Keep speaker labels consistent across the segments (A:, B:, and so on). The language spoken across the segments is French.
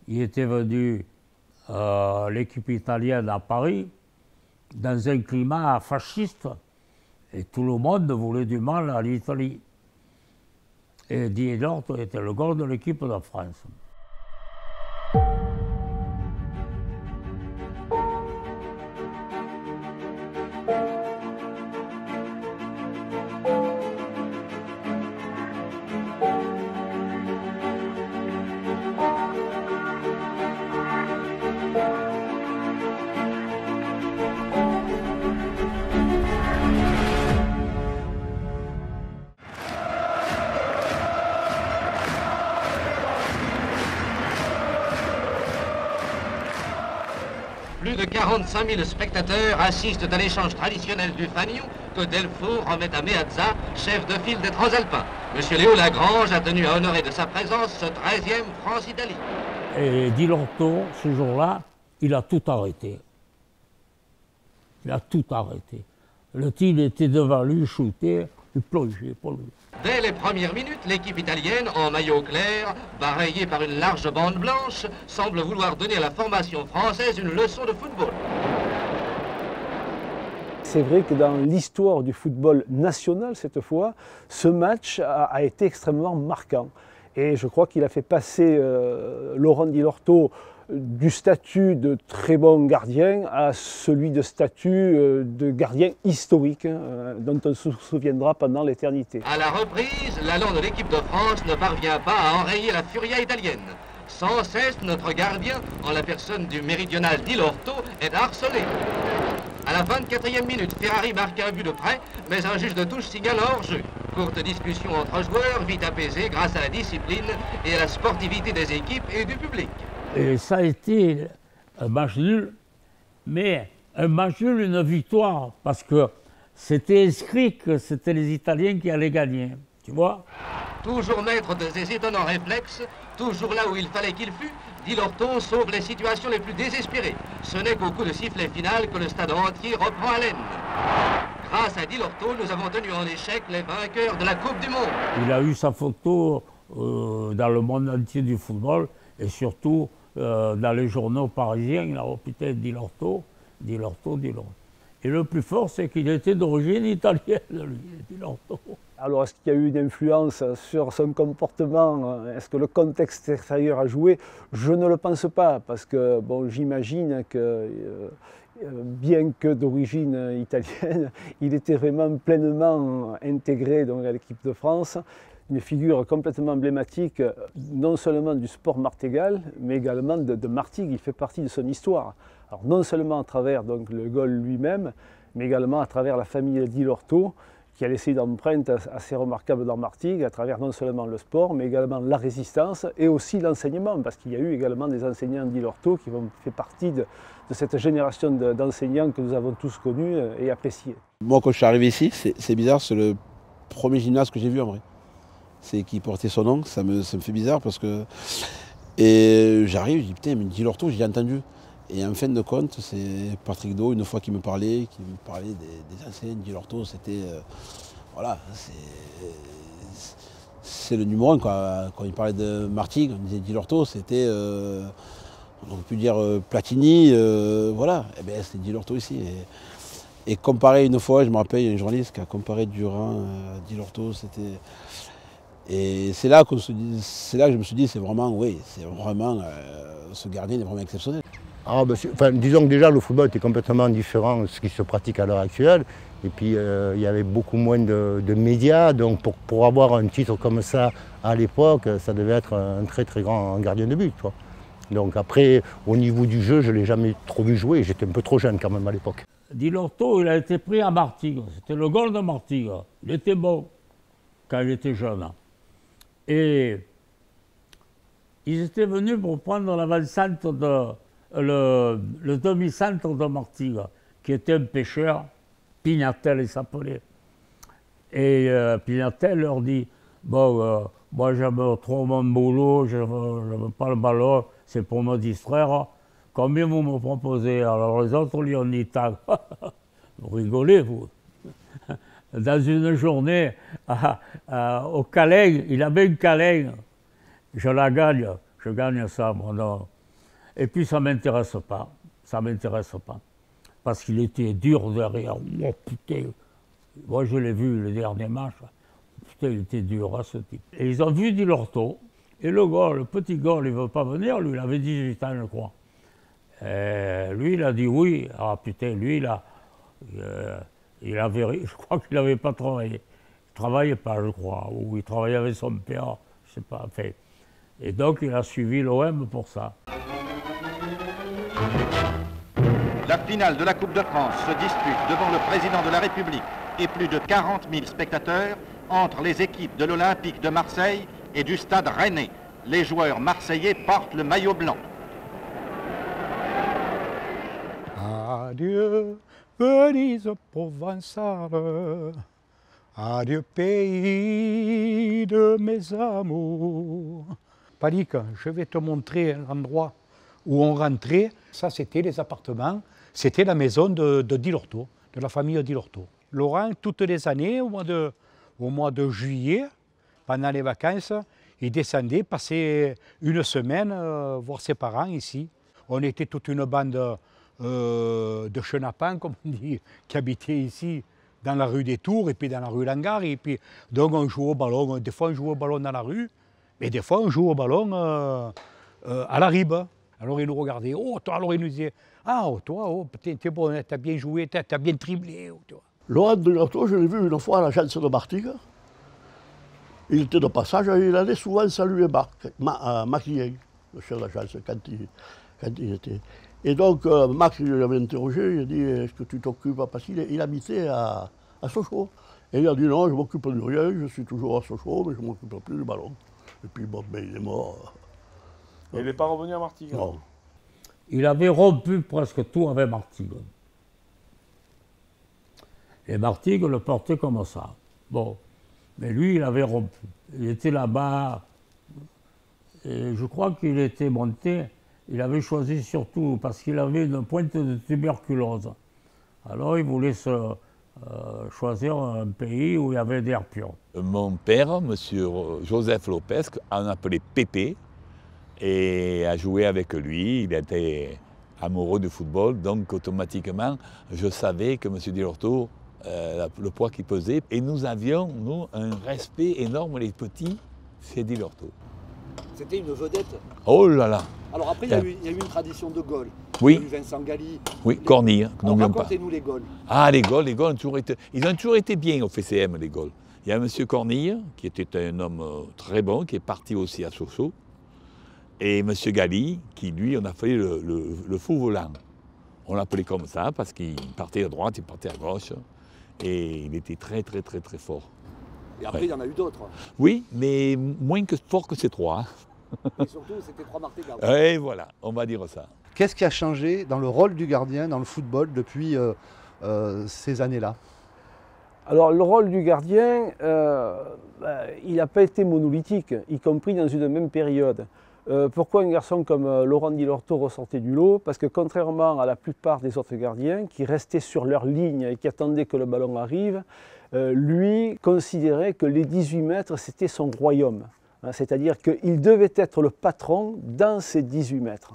A: il était venu, l'équipe italienne à Paris, dans un climat fasciste, et tout le monde voulait du mal à l'Italie. Et Di Lorto était le goal de l'équipe de France.
B: Plus de 45 000 spectateurs assistent à l'échange traditionnel du fanion que Delfour remet à Meazza, chef de file des Transalpins. Monsieur Léo Lagrange a tenu à honorer de sa présence ce 13e France-Italie.
A: Et Di Lorto, ce jour-là, il a tout arrêté. Il a tout arrêté. Le tir était devant lui, shooté, il plongeait pour lui.
B: Dès les premières minutes, l'équipe italienne, en maillot clair, balayée par une large bande blanche, semble vouloir donner à la formation française une leçon de football.
C: C'est vrai que dans l'histoire du football national, cette fois, ce match a été extrêmement marquant. Et je crois qu'il a fait passer Laurent Di Lorto du statut de très bon gardien à celui de statut de gardien historique, dont on se souviendra pendant l'éternité.
B: À la reprise, l'allant de l'équipe de France ne parvient pas à enrayer la furia italienne. Sans cesse, notre gardien, en la personne du méridional Di Lorto, est harcelé. À la 24e minute, Ferrari marque un but de près, mais un juge de touche signale hors-jeu. Courte discussion entre joueurs, vite apaisée grâce à la discipline et à la sportivité des équipes et du public.
A: Et ça a été un match nul, mais un match nul, une victoire, parce que c'était inscrit que c'était les Italiens qui allaient gagner, tu vois.
B: Toujours maître de ses étonnants réflexes, toujours là où il fallait qu'il fût, Di Lorto sauve les situations les plus désespérées. Ce n'est qu'au coup de sifflet final que le stade entier reprend haleine. Grâce à Di Lorto, nous avons tenu en échec les vainqueurs de la Coupe du Monde.
A: Il a eu sa photo dans le monde entier du football, et surtout dans les journaux parisiens, il a répété Di Lorto, Di Lorto, Di Lorto. Et le plus fort, c'est qu'il était d'origine italienne, lui, Di Lorto.
C: Alors, est-ce qu'il y a eu une influence sur son comportement? Est-ce que le contexte extérieur a joué? Je ne le pense pas, parce que bon, j'imagine que, bien que d'origine italienne, il était vraiment pleinement intégré donc, à l'équipe de France. Une figure complètement emblématique, non seulement du sport martégal, mais également de Martigues. Il fait partie de son histoire. Alors, non seulement à travers donc, le goal lui-même, mais également à travers la famille Di Lorto, qui a laissé une empreinte assez remarquable dans Martigues, à travers non seulement le sport, mais également la résistance et aussi l'enseignement, parce qu'il y a eu également des enseignants Di Lorto qui ont fait partie de cette génération d'enseignants que nous avons tous connus et appréciés.
D: Moi, quand je suis arrivé ici, c'est bizarre, c'est le premier gymnase que j'ai vu en vrai. C'est qui portait son nom, ça me fait bizarre parce que... Et j'arrive, je dis putain, mais Di Lorto, j'ai entendu. Et en fin de compte, c'est Patrick Do, une fois qui me parlait des anciens Di Lorto, c'était... voilà, c'est le numéro 1, quoi. Quand il parlait de Martigues, on disait Di Lorto, c'était... on aurait pu dire Platini, voilà. Et bien c'était Di Lorto ici. Et comparé une fois, je me rappelle, il y a un journaliste qui a comparé Durand à Di Lorto, c'était... Et c'est là que je me suis dit, c'est vraiment, oui, c'est vraiment, ce gardien est vraiment exceptionnel.
E: Ah, ben, disons que déjà le football était complètement différent de ce qui se pratique à l'heure actuelle. Et puis il y avait beaucoup moins de médias, donc pour avoir un titre comme ça à l'époque, ça devait être un très très grand gardien de but, quoi. Donc après, au niveau du jeu, je ne l'ai jamais trop vu jouer, j'étais un peu trop jeune quand même à l'époque.
A: Di Lorto, il a été pris à Martigues, c'était le goal de Martigues. Il était bon quand il était jeune. Et ils étaient venus pour prendre l'avant-centre le demi-centre de Martigues, qui était un pêcheur, Pignatel il s'appelait. Et Pignatel leur dit, bon, moi j'aime trop mon boulot, je n'aime pas le ballon, c'est pour me distraire. Combien vous me proposez? Alors les autres lui ont dit, vous rigolez vous. Dans une journée, au Calais, il avait une Calais, je la gagne, je gagne ça, moi non. Et puis ça ne m'intéresse pas. Ça ne m'intéresse pas. Parce qu'il était dur derrière. Oh putain. Moi je l'ai vu le dernier match. Putain, il était dur, hein, ce type. Et ils ont vu Di Lorto. Et le petit gars, il ne veut pas venir. Lui, il avait 18 ans, je crois. Et lui, il a dit oui. Ah putain, lui, il avait, je crois qu'il n'avait pas travaillé. Il ne travaillait pas, je crois. Ou il travaillait avec son père. Je ne sais pas. Enfin, et donc, il a suivi l'OM pour ça.
F: La finale de la Coupe de France se dispute devant le président de la République et plus de 40 000 spectateurs entre les équipes de l'Olympique de Marseille et du Stade Rennais. Les joueurs marseillais portent le maillot blanc.
G: Adieu, Venise provençale, adieu pays de mes amours. Panique, je vais te montrer l'endroit où on rentrait. Ça, c'était les appartements, c'était la maison de Di Lorto, de la famille Di Lorto. Laurent, toutes les années, au mois de juillet, pendant les vacances, il descendait, passait une semaine voir ses parents ici. On était toute une bande de chenapans, comme on dit, qui habitaient ici, dans la rue des Tours et puis dans la rue Langar. Et puis, donc on jouait au ballon. Des fois on jouait au ballon dans la rue, mais des fois on jouait au ballon à la ribe. Alors il nous regardait, oh toi, alors il nous disait, ah oh, toi, oh, t'es bon, t'as bien joué, t'as bien triplé. Oh,
H: Laurent Di Lorto, je l'ai vu une fois à l'agence de Martigues. Il était de passage, il allait souvent saluer Maquillien, le chef d'agence, quand il était. Et donc, Max, il l'avait interrogé, il a dit, est-ce que tu t'occupes? Parce qu'il habitait à Sochaux. Et il a dit, non, je ne m'occupe de rien, je suis toujours à Sochaux, mais je ne m'occupe plus du ballon. Et puis, bon, ben, il est mort.
I: Et il n'est pas revenu à Martigues?
H: Non.
A: Il avait rompu presque tout avec Martigues. Et Martigues le portait comme ça. Bon. Mais lui, il avait rompu. Il était là-bas. Et je crois qu'il était monté. Il avait choisi surtout parce qu'il avait une pointe de tuberculose. Alors il voulait choisir un pays où il y avait d'air pur.
J: Mon père, M. Joseph Lopez, en appelait Pépé, et a joué avec lui. Il était amoureux du football, donc automatiquement, je savais que M. Di Lorto, le poids qu'il pesait, et nous avions, nous, un respect énorme, les petits, c'est Di Lorto.
K: C'était une vedette.
J: Oh là là.
K: Alors après, il y a eu une tradition de Gaulle.
J: Oui.
K: Il y a eu Vincent Galli.
J: Oui, Cornille, n'oublions pas.
K: Racontez-nous les Gaules.
J: Ah, les Gaules ont toujours été bien au FCM, les Gaules. Il y a M. Cornille, qui était un homme très bon, qui est parti aussi à Sochaux. Et M. Galli, qui lui, on a fait le fou volant. On l'appelait comme ça, parce qu'il partait à droite, il partait à gauche. Et il était très, très, très, très fort.
K: Et après, il y en a eu d'autres.
J: Oui, mais moins fort que ces trois.
K: Et surtout, c'était trois Martégas.
J: Et voilà, on va dire ça.
L: Qu'est-ce qui a changé dans le rôle du gardien dans le football depuis ces années-là?
C: Alors le rôle du gardien, il n'a pas été monolithique, y compris dans une même période. Pourquoi un garçon comme Laurent Di Lorto ressortait du lot? Parce que contrairement à la plupart des autres gardiens qui restaient sur leur ligne et qui attendaient que le ballon arrive, lui considérait que les 18 mètres c'était son royaume. C'est-à-dire qu'il devait être le patron dans ces 18 mètres.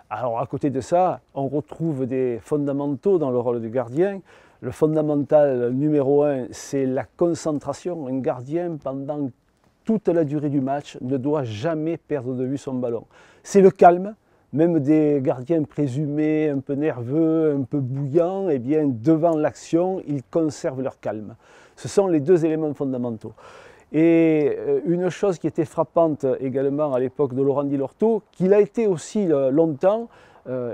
C: Alors à côté de ça, on retrouve des fondamentaux dans le rôle du gardien. Le fondamental numéro 1, c'est la concentration. Un gardien, pendant toute la durée du match, ne doit jamais perdre de vue son ballon. C'est le calme. Même des gardiens présumés un peu nerveux, un peu bouillants, eh bien, devant l'action, ils conservent leur calme. Ce sont les deux éléments fondamentaux. Et une chose qui était frappante également à l'époque de Laurent Di Lorto, qu'il a été aussi longtemps,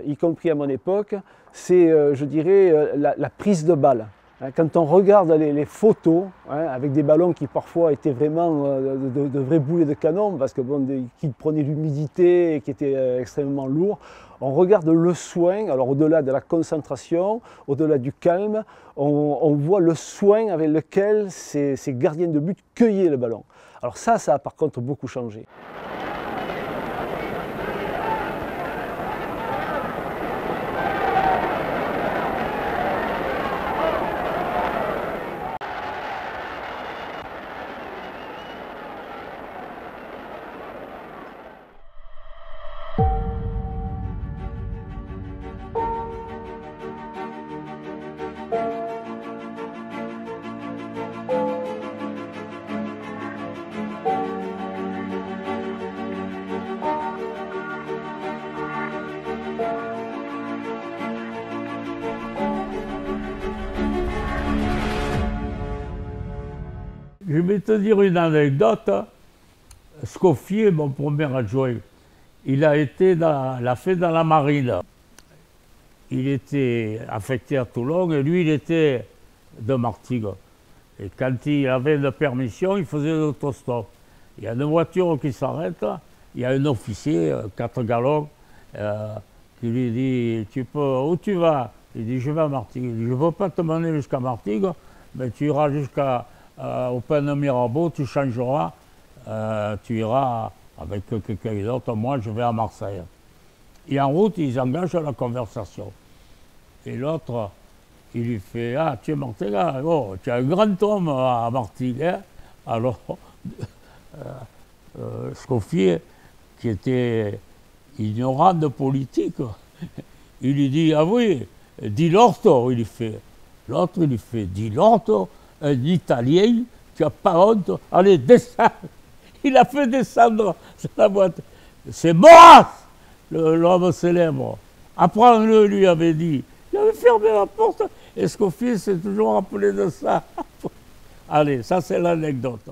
C: y compris à mon époque, c'est, je dirais, la prise de balle. Quand on regarde les photos, avec des ballons qui parfois étaient vraiment de vrais boulets de canon, parce que bon, qui prenaient l'humidité et qui étaient extrêmement lourds, on regarde le soin, alors au-delà de la concentration, au-delà du calme, on voit le soin avec lequel ces gardiens de but cueillaient le ballon. Alors ça a par contre beaucoup changé.
A: Je vais te dire une anecdote. Scoffier, mon premier adjoint, il a fait dans la marine. Il était affecté à Toulon et lui, il était de Martigues. Et quand il avait une permission, il faisait l'autostop. Il y a une voiture qui s'arrête, il y a un officier, 4 galons, qui lui dit où tu vas? Il dit je vais à Martigues. Il dit je ne veux pas te mener jusqu'à Martigues, mais tu iras jusqu'au Pin de Mirabeau, tu changeras, tu iras avec quelqu'un d'autre. Moi, je vais à Marseille. Et en route, ils engagent la conversation. Et l'autre, il lui fait ah, tu es Martigues, oh, tu es un grand homme à Martigues. Hein? Alors, Scoffier, qui était ignorant de politique, il lui dit ah oui, Di Lorto, il lui fait. L'autre, il lui fait Di Lorto, un Italien, tu n'as pas honte, allez, descends. Il a fait descendre la boîte. C'est Maurras, l'homme célèbre. Apprends-le, lui avait dit. Il avait fermé la porte. Et Scoffier s'est toujours rappelé de ça. Allez, ça c'est l'anecdote.